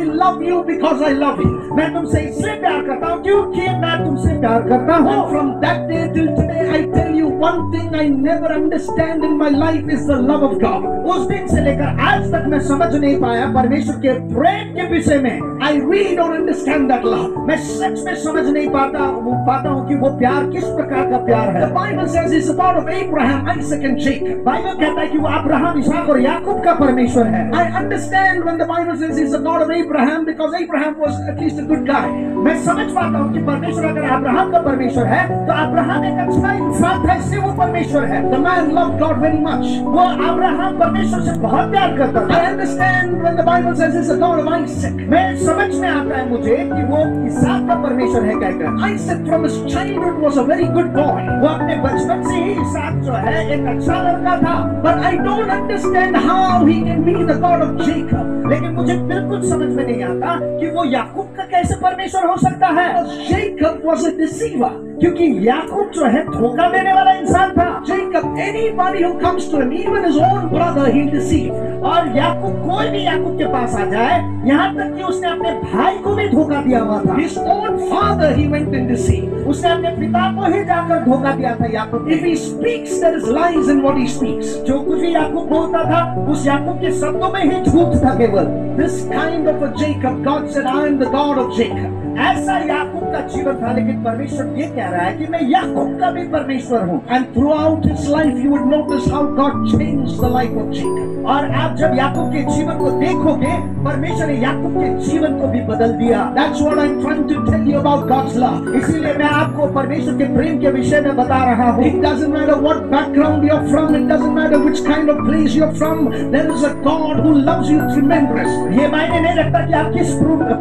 love you because I love you. मैं तुमसे इसलिए प्यार करता हूँ क्योंकि मैं तुमसे प्यार करता हूँ. And from that day till today I tell you one thing I never understand in my life is the love of God. उस दिन से लेकर आज तक मैं समझ नहीं पाया परमेश्वर के प्रेम के विषय में. I really don't understand that love. मैं सच में समझ नहीं पाता हूँ कि वो प्यार किस प्रकार का प्यार है. The Bible says it's about of Abraham, Isaac and Jacob. Bible कहता है कि वो अब्राहम, इसहाक और याकूब का परमेश्वर है. I understand when the Bible says he's the God of Abraham because Abraham was at least a good guy. मैं समझ पाता हूँ कि परमेश्वर अगर अब्राहम का परमेश्वर है तो अब्राहम एक अच्छा इंसान था, इसलिए वो परमेश्वर है. The man loved God very much. वो अब्राहम परमेश्वर से बहुत प्यार करता था. I understand when the Bible says he's the God of Isaac. मैं समझ में आता है मुझे कि वो इसहाक का परमेश्वर है कहकर. Isaac from his childhood was a very good boy. वो अपने बचपन से ही इसहाक जो है एक अच्छा लड़का था. But I don't understand how he can be the God of Jacob. लेकिन मुझे बिल्कुल समझ में नहीं आता कि वो याकूब का कैसे परमेश्वर हो सकता है. Jacob was a deceiver. क्योंकि याकूब जो है धोखा देने वाला इंसान था. Jacob, anybody who comes to him, even his own brother, he'll deceive. और याकूब, कोई भी याकूब के पास आ जाए, यहाँ तक कि उसने अपने भाई को भी धोखा दिया हुआ था. His own father he went and deceived. उसने अपने पिता को ही जाकर धोखा दिया था याकूब. If he speaks, there is lies in what he speaks. जो कुछ भी याकूब बोलता था, उस याकूब के शब्दों में ही झूठ था केवल. This kind of a Jacob, God said, I am the God of Jacob. ऐसा याकूब का जीवन था, लेकिन परमेश्वर ये कह रहा है कि मैं याकूब का भी परमेश्वर हूँ. And throughout his life, you would notice how God changed the life of Jacob. और आप जब याकूब के जीवन को देखोगे, परमेश्वर ने याकूब के जीवन को भी बदल दिया. That's what I'm trying to tell you about God's love. इसीलिए मैं आपको परमेश्वर के प्रेम के विषय में बता रहा हूँ. It doesn't matter what background you're from. It doesn't matter which kind of place you're from. There is a God who loves you tremendously. ये मायने नहीं रखता कि आप किस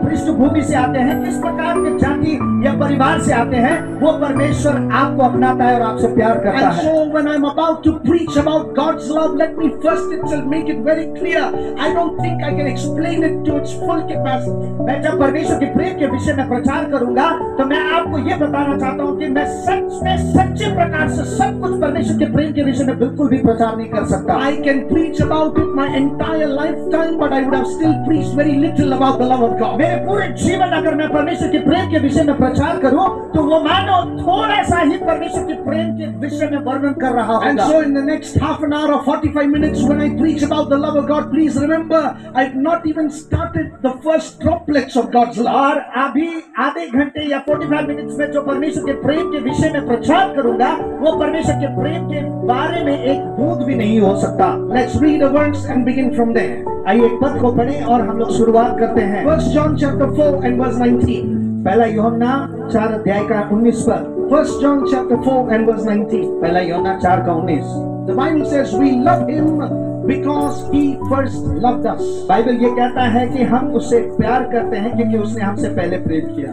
पृष्ठभूमि से आते हैं, किस प्रकार के जाति या परिवार से आते हैं, वो परमेश्वर आपको अपनाता है और आपसे प्यार करता है. And so when I'm about to preach about God's love, let me first itself make it very clear. I don't think I can explain it to its full capacity. मैं जब परमेश्वर के प्रेम के विषय में प्रचार करूंगा तो मैं आपको ये बताना चाहता हूँ कि मैं सच में सच्चे प्रकार से सब कुछ परमेश्वर के प्रेम के विषय में बिल्कुल भी प्रचार नहीं कर सकता. I can preach about it my entire lifetime, but I would have still preached very little about the love of God. मेरे पूरे जीवन अगर मैं परमेश्वर के प्रेम के विषय में प्रचार करूं तो वो मानो थोड़ा सा ही परमेश्वर के प्रेम के विषय में वर्णन कर रहा होगा. And so in the next half an hour or 45 minutes when I preach about the love of God, please remember I've not even started the first droplets of God's love. और अभी आधे घंटे या 45 मिनट्स में जो परमेश्वर के प्रेम के विषय में प्रचार करूंगा वो परमेश्वर के प्रेम के बारे में एक बूंद भी नहीं हो सकता. Let's read a verse and begin from there. आइए एक पद को पढ़ें और हम लोग शुरुआत करते हैं. 1 John chapter 4 and verse 19. पहला यूहन्ना 4 अध्याय का 19 पर. 1 John chapter 4 and verse 19. पहला यूहन्ना 4 का 19. The Bible says we love him because he first loved us. Bible ये कहता है कि हम उससे प्यार करते हैं क्योंकि उसने हमसे पहले प्रेम किया.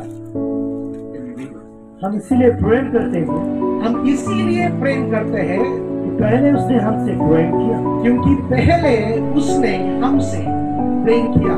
हम इसीलिए प्रेम करते हैं. हम इसीलिए प्रेम करते हैं पहले उसने हमसे प्रेम किया. क्योंकि पहले उसने हमसे प्रेम किया.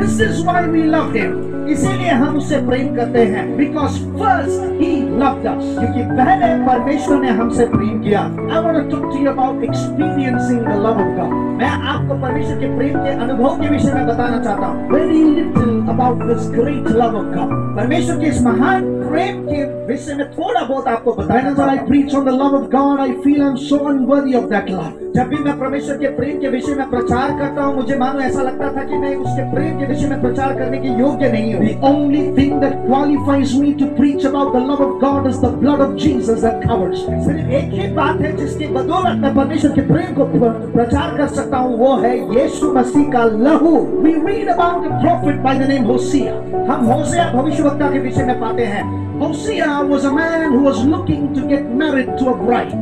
This is why we love him. इसीलिए हम उससे प्रेम करते हैं. Because first he loved us. क्योंकि पहले परमेश्वर ने हमसे प्रेम किया. I want to talk to you about experiencing the love of God. मैं आपको परमेश्वर के प्रेम के अनुभव के विषय में बताना चाहता हूँ. Very little about this great love of God. परमेश्वर के इस महान प्रेम के विषय में थोड़ा बहुत आपको बताना. Whenever I preach on the love of God, I feel I'm so unworthy of that love. जब भी मैं परमेश्वर के प्रेम के विषय में प्रचार करता हूँ, मुझे मानो ऐसा लगता था कि मैं उसके प्रेम के विषय में प्रचार करने के योग्य नहीं हूँ. The only thing that qualifies me to preach about the love of God is the blood of Jesus that covers me. सिर्फ एक ही बात है जिसकी बदौलत मैं परमेश्वर के प्रेम को प्रचार कर सकता हूँ, वो है यीशु मसीह का लहू. We read about a prophet by the name Hosea. हम होशेया भविष्यवक्ता के विषय में पाते हैं. Hosea was a man who was looking to get married to a bride.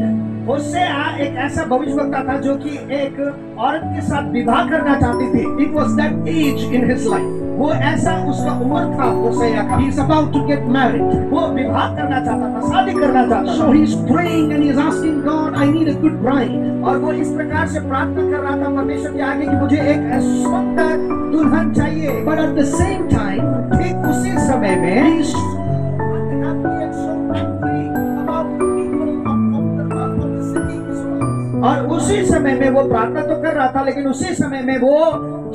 होशेया एक ऐसा भविष्यवक्ता था जो कि एक औरत के साथ विवाह करना चाहती थी. It was that age in his life. वो ऐसा उसका उम्र था होशेया का. He is about to get married. वो विवाह करना चाहता था, शादी करना चाहता था. So he is praying and he is asking God, I need a good bride. और वो इस प्रकार से प्रार्थना कर रहा था परमेश्वर के आगे कि मुझे एक सुंदर दुल्हन चाहिए. But at the same time, ठीक उसी समय में और उसी समय में वो प्रार्थना तो कर रहा था, लेकिन उसी समय में वो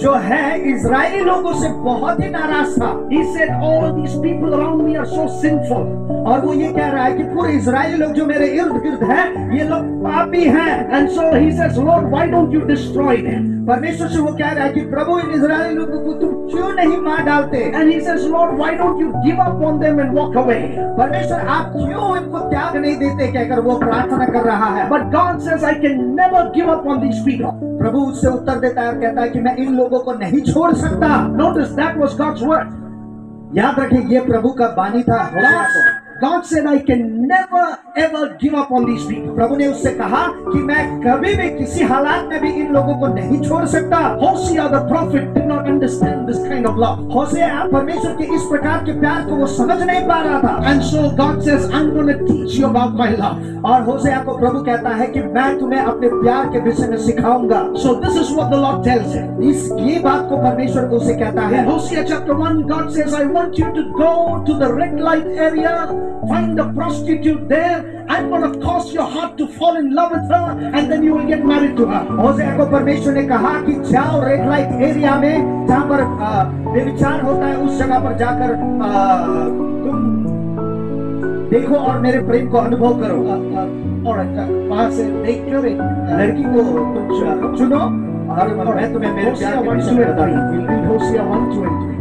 जो है इजरायली लोगों से बहुत ही नाराज था। He said, all these people around me are so sinful. और वो ये कह रहा है कि पूरे इजरायली लोग जो मेरे इर्द गिर्द हैं ये लोग पापी हैं। And so he says, Lord, why don't you destroy them? परमेश्वर से वो कह रहा है कि प्रभु इन इजरायली लोगों को तुम क्यों नहीं मार डालते? And he says, Lord, why don't you give up on them and walk away? परमेश्वर आप क्यों इनको त्याग नहीं देते? कहकर वो प्रार्थना कर रहा है। But God says, I can never give up on these people. प्रभु उससे उत्तर देता है और कहता है कि मैं इन लोगों को नहीं छोड़ सकता। Notice that was God's word. याद रखिए ये प्रभु का बानी था। God said, I can never ever give up on these people. प्रभु ने उससे कहा कि मैं कभी भी किसी हालात में भी इन लोगों को नहीं छोड़ सकता। Hosea the prophet did not understand this kind of love. होशेया परमेश्वर के इस प्रकार के प्यार को वो समझ नहीं पा रहा था। And so God says, I'm going to teach you about my love. और होशेया को प्रभु कहता है कि मैं तुम्हें अपने प्यार के विषय में सिखाऊंगा। So this is what the Lord tells him. ये बात को परमेश्वर को उसे कहता है। In Hosea chapter 1, God says, I want you to go to the red light area, find a prostitute there. I'm going to cause your heart to fall in love with her, and then you will get married to her. होशेया को परमेश्वर ने कहा कि जाओ red light area में जहाँ पर व्यभिचार होता है उस जगह पर जाकर तुम देखो और मेरे प्रेम को अनुभव करो। और वहां से देखकर एक लड़की को तुम चुनो और मैं तुम्हें मेरे प्यार के विषय में बताऊंगा। होशिया 1:23।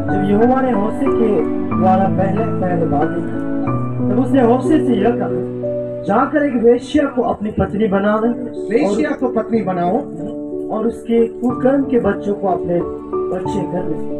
जब यहोवा ने होशे के द्वारा पहले बात की तब उसने होशे से यह कहा, जाकर एक वेश्या को अपनी पत्नी बना ले, वेश्या को पत्नी बनाओ और उसके कुकर्म के बच्चों को अपने बच्चे कर ले।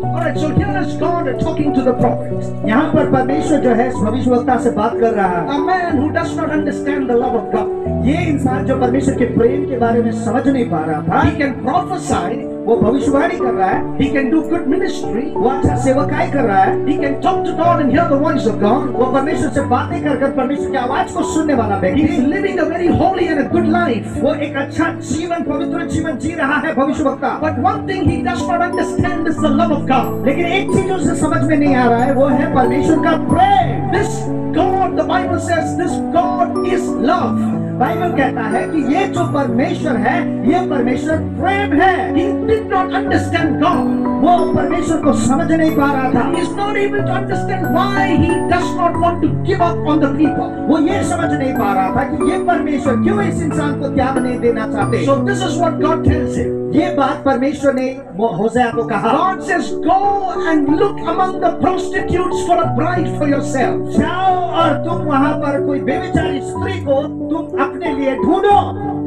Alright, so here is God talking to the prophet. यहाँ पर परमेश्वर जो है भविष्यवक्ता से बात कर रहा है। A man who does not understand the love of God. ये इंसान जो परमेश्वर के प्रेम के बारे में समझ नहीं पा रहा था। He can prophesy. वो भविष्यवाणी कर रहा है। He can do good ministry. वो अच्छा सेवकाई कर रहा है। He can talk to God and hear the voice of God. वो परमेश्वर से बातें कर परमेश्वर की आवाज को सुनने वाला व्यक्ति। He is living a very holy and a good life. वो एक अच्छा जीवन पवित्र जीवन जी रहा है भविष्यवक्ता। But one thing he does not understand is the love of God. लेकिन एक चीज उसे समझ में नहीं आ रहा है वो है परमेश्वर का प्रेम। This God, the Bible says, this God is love. Bible कहता है कि ये जो परमेश्वर है ये परमेश्वर प्रेम है। He did not understand God. वो परमेश्वर को समझ नहीं पा रहा था। He is not able to understand why he does not want to give up on the people. वो ये समझ नहीं पा रहा था कि ये परमेश्वर क्यों इस इंसान को त्याग नहीं देना चाहते। So this is what God tells him. ये बात परमेश्वर ने होशेया को कहा। God says, go and look among the prostitutes for a bride for yourself. जाओ और तुम वहाँ पर कोई व्यभिचारी स्त्री को तुम अपने लिए ढूंढो।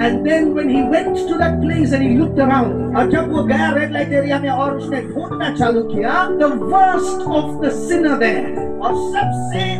And then when he went to that place and he looked around, और जब वो गया रेड लाइट एरिया में और उसने ढूंढना चालू किया, the worst of the sinner there, और सबसे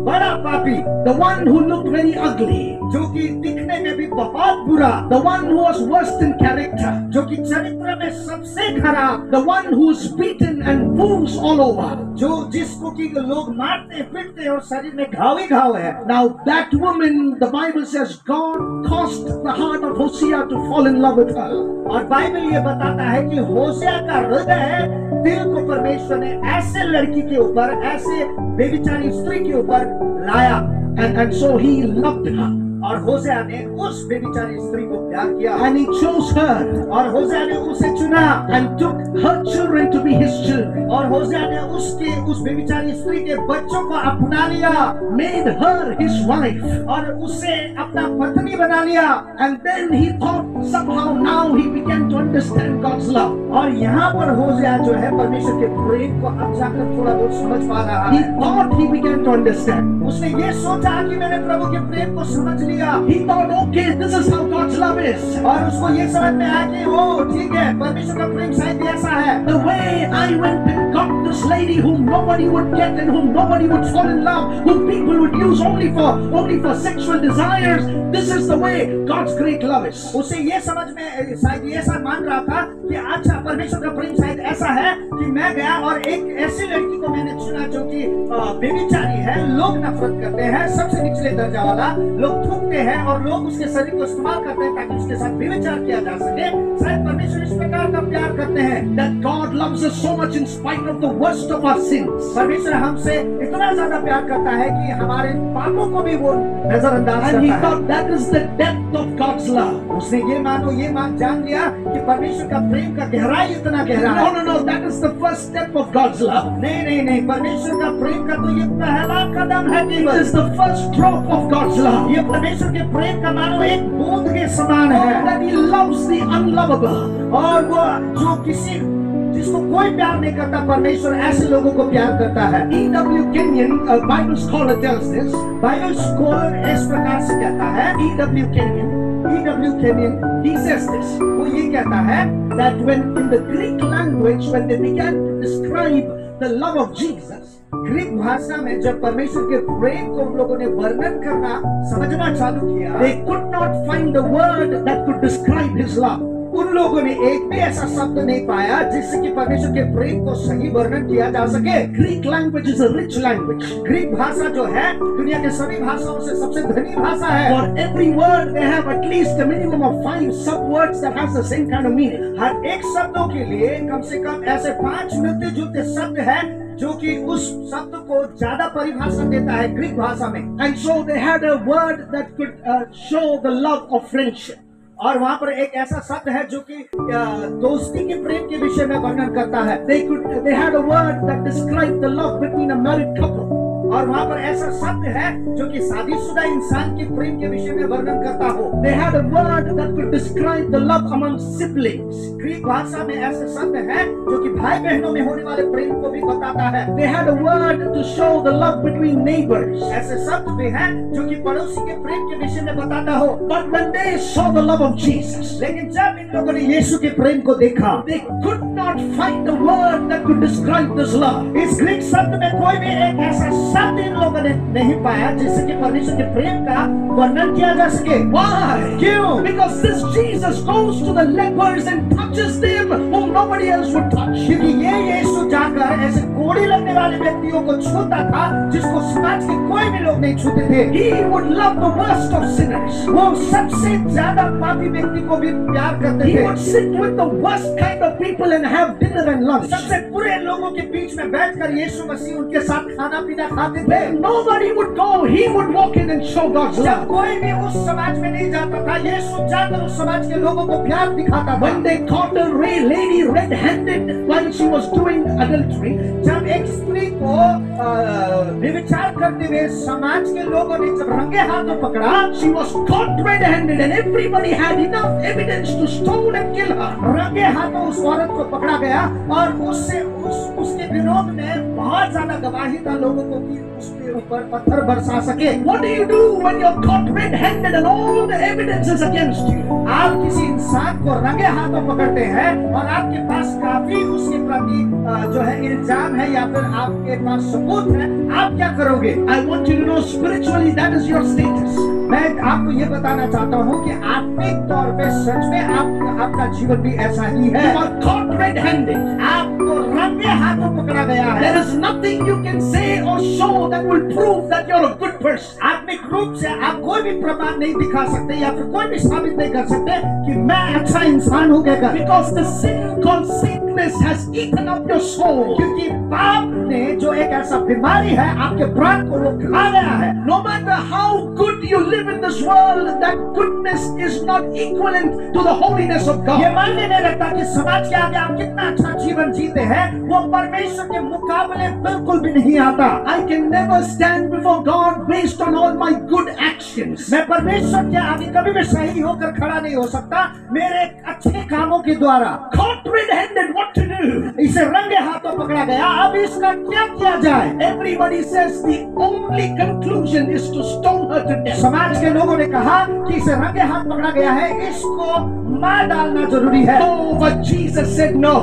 बड़ा पापी, the one who looked very ugly, जो कि दिखने में भी बहुत बुरा, the one who was worst in character, जो कि चरित्र में सबसे खराब, the one who's beaten and wounds all over, जो जिसको कि लोग मारते पीटते और शरीर में घाव ही घाव है। Now that woman, the Bible says, God caused the heart of Hosea to fall in love with her. और बाइबल ये बताता है कि होशेया का हृदय दिल को परमेश्वर ने ऐसे लड़की के ऊपर, ऐसे बेबिचारी स्त्री के ऊपर लाया। And so he loved her. और होशेया ने उस बेबिचारी स्त्री को प्यार किया। And he chose her. और होशेया ने उसे चुना। And took her children to be his children. और होशेया ने उस बेबिचारी स्त्री के बच्चों को अपना लिया। Made her his wife. और उसे अपना पत्नी बना लिया। And then he thought somehow now he began to understand God's love. और यहाँ पर होशेया जो है परमेश्वर के प्रेम को अब जाकर थोड़ा बहुत समझ पा रहा है। He thought he began to understand. उसने ये सोचा कि मैंने प्रभु के प्रेम को समझ लिया। He thought, okay, this is how God's love is. और उसको ये समझ में आया कि वो ठीक है, परमेश्वर का प्रेम शायद ऐसा है। The way I went and got this lady whom nobody would get and whom nobody would fall in love, whom people would use only for sexual desires. This is the way God's great love is. उसे ये समझ में शायद ये ऐसा मान रहा था कि अच्छा परमेश्वर का प्रेम शायद ऐसा है कि मैं गया और एक ऐसी लड़की को मैंने चुना जो कि बेबिचारी है, लोग नफरत करते हैं, सबसे निचले दर्जा वाला, लोग थूकते हैं और लोग उसके शरीर को इस्तेमाल करते हैं ताकि उसके साथ बेविचार किया जा सके। शायद परमेश्वर इस प्रकार का प्यार करते हैं। That God loves us so much in spite of the worst of our sins. परमेश्वर हमसे इतना ज्यादा प्यार करता है कि हमारे पापों को भी वो नजरअंदाज And he करता है। thought that is the depth of God's love. उसने ये जान लिया कि परमेश्वर का प्रेम का गहराई इतना गहरा है। No, that is the first step of God's love. नहीं, परमेश्वर का प्रेम का तो ये पहला कदम है It केवल। is the first drop of God's love. ये परमेश्वर के प्रेम का मानो एक बूंद के समान है। That he loves the unlovable. और वो जिसको कोई प्यार नहीं करता, परमेश्वर ऐसे लोगों को प्यार करता है। E.W. Kenyon, a Bible scholar, tells this. Bible scholar इस प्रकार से कहता है, E.W. Kenyon, he says this. वो ये कहता है That when in the Greek language, when they began to describe the love of Jesus, Greek भाषा में जब परमेश्वर के प्रेम को उन लोगों ने वर्णन करना समझना चालू किया, they could not find a word that could describe his love. उन लोगों ने एक भी ऐसा शब्द नहीं पाया जिससे कि परमेश्वर के प्रेम को सही वर्णन किया जा सके। Greek language is a rich language. Greek भाषा जो है दुनिया के सभी भाषाओं से सबसे धनी भाषा है। For every word they have at least a minimum of 5 sub-words that has the same kind of meaning. हर एक शब्दों के लिए कम से कम ऐसे 5 मिलते जुलते शब्द हैं जो कि उस शब्द को ज्यादा परिभाषा देता है ग्रीक भाषा में। And so they had a word that could show the love of friendship. और वहाँ पर एक ऐसा शब्द है जो कि दोस्ती के प्रेम के विषय में वर्णन करता है। They had a word that described the love between a married couple. और वहाँ पर ऐसा शब्द है जो कि शादीशुदा इंसान के प्रेम के विषय में वर्णन करता हो। They had a word that could describe the love among siblings. Greek भाषा में ऐसे शब्द हैं जो कि भाई बहनों में होने वाले प्रेम को भी बताता है। They had a word to show the love between neighbors. ऐसे शब्द भी हैं जो कि पड़ोसी के प्रेम के विषय में बताता हो। But when they saw the love of Jesus, लेकिन जब इन लोगों ने यीशु के प्रेम को देखा, they could not find a word that could describe this love. इस ग्रीक शब्द में कोई भी एक ऐसा शब्द इन लोगों ने नहीं पाया जिससे कि परमेश्वर के प्रेम का वर्णन किया जा सके। Why? क्यों? Because this Jesus goes to the lepers and touches them whom nobody else would touch. क्योंकि ये यीशु जाकर ऐसे कोढ़ी लगने वाले व्यक्तियों को छूता था जिसको समाज के कोई भी लोग नहीं छूते थे। He would love the worst of sinners. वो सबसे ज्यादा पापी व्यक्ति को भी प्यार करते He थे। would sit with the worst kind of people and have dinner and lunch. सबसे बुरे लोगों के बीच में बैठकर यीशु मसीह उनके साथ खाना पीना खाते थे। Nobody would go. He would walk in and show God's जब love. कोई भी उस समाज में नहीं जाता था, यीशु जाकर उस समाज के लोगों को प्यार दिखाता था। When they caught a lady red-handed while she was doing adultery, जब एक स्त्री को व्यभिचार करते हुए समाज के लोगों ने जब रंगे हाथों पकड़ा, she was caught red-handed and everybody had enough evidence to stone and kill her. रंगे हाथों उस औरत को पकड़ा गया और उसके विरोध में बहुत ज्यादा गवाही था लोगों को कि उसके ऊपर पत्थर बरसा सके। What do you do when you're caught red-handed and all the evidence is against you? आप किसी इंसान को रंगे हाथों पकड़ते हैं और आपके पास काफी उसके प्रति जो है इल्जाम है या फिर आपके पास सबूत है, आप क्या करोगे? I want you to know spiritually that is your status. मैं आपको ये बताना चाहता हूँ कि आत्मिक तौर पे सच में आपका जीवन भी ऐसा ही है। You are caught red-handed. आपको रंगे हाथों पकड़ा गया है। There is nothing you can say or show that will prove that you're a good person. आत्मिक रूप से आप कोई भी प्रमाण नहीं दिखा सकते या फिर कोई भी साबित नहीं कर सकते कि मैं अच्छा इंसान हूँ कहकर। Because the sin called sickness has eaten up your soul. क्योंकि पाप ने जो एक ऐसा बीमारी है आपके प्राण को वो खा गया है। No matter how good you live in this world, that goodness is not equivalent to the holiness of God. ये मानने नहीं रखता कि समाज के आगे आप कितना अच्छा जीवन जीते हैं, वो परमेश्वर के मुकाबले बिल्कुल भी नहीं आता। I can never stand before God based on all my good actions. मैं परमेश्वर के आगे कभी भी सही होकर खड़ा नहीं हो सकता मेरे अच्छे कामों के द्वारा। Caught red-handed, what to do? इसे रंगे हाथों पकड़ा गया, अब इसका क्या किया जाए? Everybody says the only conclusion is to stone her to death. समाज के लोगों ने कहा कि इसे रंगे हाथ पकड़ा गया है, इसको मार डालना जरूरी है। Oh, but Jesus said no.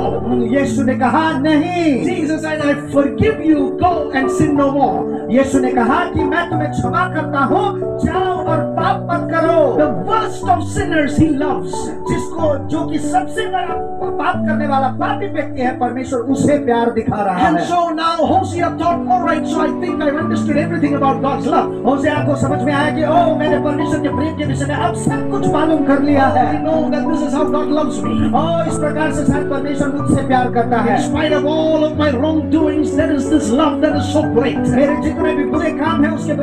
यीशु ने कहा नहीं। Jesus said, I forgive you, go and sin no more. यीशु ने कहा कि मैं तुम्हें क्षमा करता हूँ, जाओ और पाप मत करो। The worst of sinners he loves. जिसको जो कि सबसे बड़ा पाप करने वाला पापी व्यक्ति है, परमेश्वर उसे प्यार दिखा रहा है। And so now Hosea thought, all right, so I think I've understood everything about God's love. होशे को समझ में आया कि ओ मैंने परमेश्वर के प्रेम के विषय में अब सब कुछ मालूम कर लिया है। I know that this is how God loves me. और इस प्रकार से शायद परमेश्वर मुझसे प्यार करता है। In spite of all of my wrongdoings, there is this love that is so great. मेरे जितने भी बुरे काम है उसके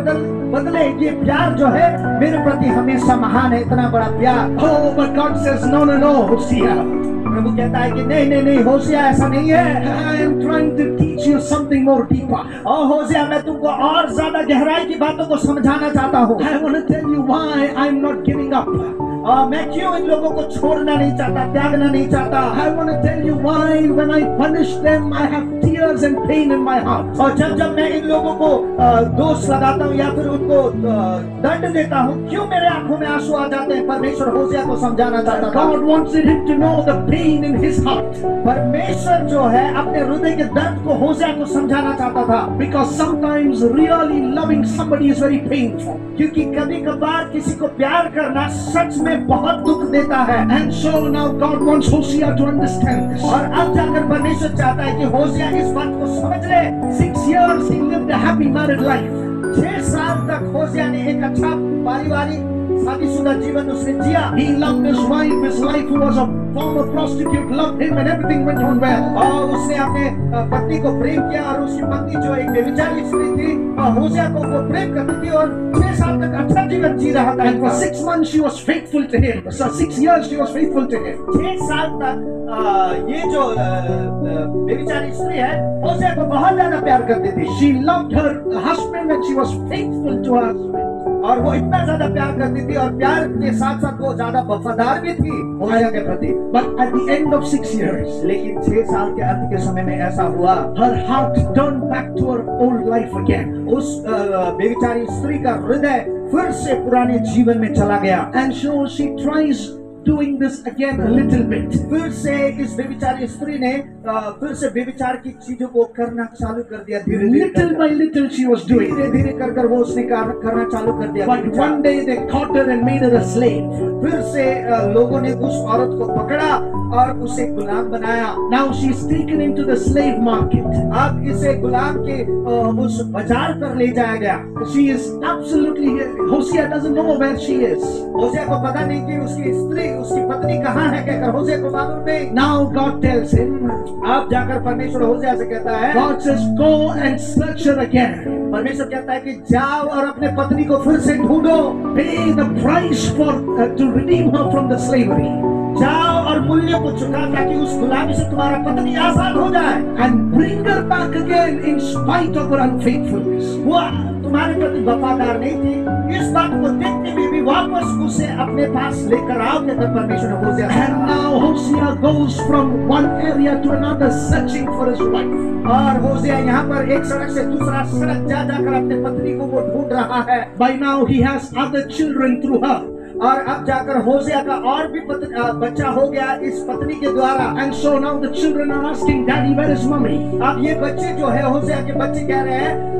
बदले ये प्यार जो है मेरे प्रति हमेशा महान है, इतना बड़ा प्यार। Oh, but God says, no, no, no, Hosea. प्रभु कहता है कि नहीं नहीं नहीं होशिया, ऐसा नहीं है। I am trying to teach you something more deeper. और होशिया मैं तुमको और ज्यादा गहराई की बातों को समझाना चाहता हूँ। I want to tell you why I'm not giving up. मैं क्यों इन लोगों को छोड़ना नहीं चाहता, त्यागना नहीं चाहता। I want to tell you why when I punish them, I have tears and pain in my heart. और जब मैं इन लोगों को दोष लगाता हूँ या फिर उनको दंड देता हूँ, क्यों मेरे आंखों में आंसू आ जाते हैं। परमेश्वर होशिया को समझाना चाहता था। God wanted him to know the pain in his heart. परमेश्वर जो है अपने हृदय के दर्द को होशिया को समझाना चाहता था। Because sometimes really loving somebody is very painful. क्योंकि कभी कभार किसी को प्यार करना सच में बहुत दुख देता है। And so now God wants Hosea to understand this. और अब जाकर परमेश्वर चाहता है कि होशिया इस बात को समझ ले। 6 years he lived a happy married life. 6 साल तक होशिया ने एक अच्छा पारिवारिक शादीशुदा जीवन उसने जिया। He loved his wife. His wife, who was a former prostitute, loved him, and everything went on well. और उसने अपने पत्नी को प्रेम किया और उसकी पत्नी जो एक व्यभिचारी स्त्री थी, होशिया को वो प्रेम करती थी और 6 साल तक अच्छा जीवन जी रहा था। And for 6 months she was faithful to him. So 6 years she was faithful to him. 6 साल तक ये जो व्यभिचारी स्त्री है होशिया को बहुत ज्यादा प्यार करती थी। She loved her husband and she was faithful to her husband. और वो इतना ज्यादा प्यार करती थी और प्यार के साथ साथ वो ज्यादा वफादार भी थी होशिया के प्रति। But at the end of 6 years, लेकिन 6 साल के अंत के समय में ऐसा हुआ, her heart turned back to her old life again. उस व्यभिचारी स्त्री का हृदय फिर से पुराने जीवन में चला गया। And so she tries doing this again a little bit. फिर से इस व्यभिचारी स्त्री ने फिर से व्यभिचार की चीजों को करना चालू कर दिया। धीरे Little by little she was doing it. धीरे धीरे कर वो उसने करना चालू कर दिया। But one day they caught her and made her a slave. फिर से लोगों ने उस औरत को पकड़ा और उसे गुलाम बनाया। Now she's taken into the slave market. अब इसे गुलाम के उस बाजार पर ले जाया गया। She is absolutely, Hosea doesn't know where she is. होशिया को पता नहीं कि उसकी स्त्री, उसकी पत्नी कहाँ है, कहकर होशिया को मालूम नहीं। Now God tells him, अब जाकर परमेश्वर होशिया से कहता है, God says, go and search her again. परमेश्वर कहता है कि जाओ और अपने पत्नी को फिर से ढूंढो। Pay the price for to redeem her from the slavery. जाओ और मूल्य को चुका ताकि उस गुलामी से तुम्हारा पत्नी आजाद हो जाए। And bring her back again in spite of her unfaithfulness. वो तुम्हारे प्रति वफादार नहीं थी, इस बात को देखते हुए भी वापस उसे अपने पास लेकर आओ, कहकर परमेश्वर ने होशिया से And now Hosea goes from one area to another searching for his wife. और होशिया यहाँ पर एक सड़क से दूसरा सड़क जा जाकर अपने पत्नी को वो ढूंढ रहा है। By now he has other children through her. और अब जाकर होशिया का और भी बच्चा हो गया इस पत्नी के द्वारा। And so now the children are asking, Daddy, where is mommy? अब ये बच्चे जो है होशिया के बच्चे कह रहे हैं,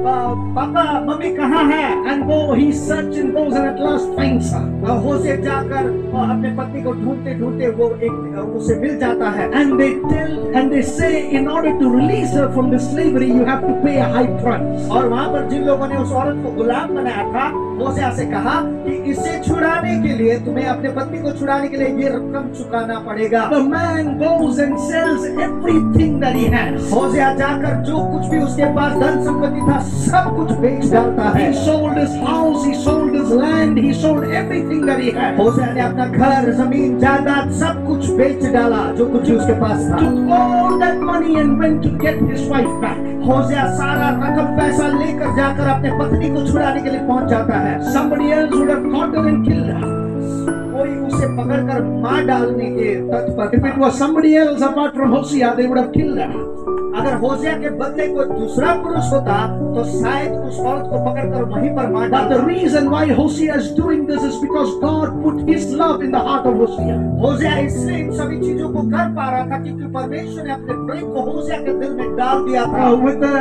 पापा मम्मी कहाँ है? And go he searches and goes and at last finds her. होशिया जाकर अपने पत्नी को ढूंढते ढूंढते वो एक उसे मिल जाता है। And they say, in order to release her from the slavery, you have to pay a high price. और वहाँ पर जिन लोगों ने उस औरत को गुलाम बनाया था, होशिया से कहा कि इसे छुड़ाने के लिए, तुम्हें अपने पत्नी को छुड़ाने के लिए ये रकम चुकाना पड़ेगा। The man goes and sells everything that he has. होशिया जाकर जो कुछ भी उसके पास धन संपत्ति था सब कुछ बेच डालता है। He sold his house, he sold his land, he sold everything that he had. होशिया ने अपना घर, जमीन, जायदाद सब कुछ बेच डाला जो कुछ भी उसके पास था। Took all that money and went to get his wife back. होशिया सारा रकम पैसा लेकर जाकर अपने पत्नी को छुड़ाने के लिए पहुंच जाता है। Somebody else would have caught her and killed her. कोई उसे पकड़कर मार डालने के तत्पर। If it was somebody else apart from Hosea, they would have killed her. अगर होशिया के बदले कोई दूसरा पुरुष होता तो शायद उस औरत को पकड़कर वहीं पर मार डालता। But the reason why Hosea is doing this is because God put His love in the heart of Hosea. होशिया इसलिए इन सभी चीजों को कर पा रहा था क्योंकि परमेश्वर ने अपने प्रेम को होशिया के दिल में डाल दिया था। With the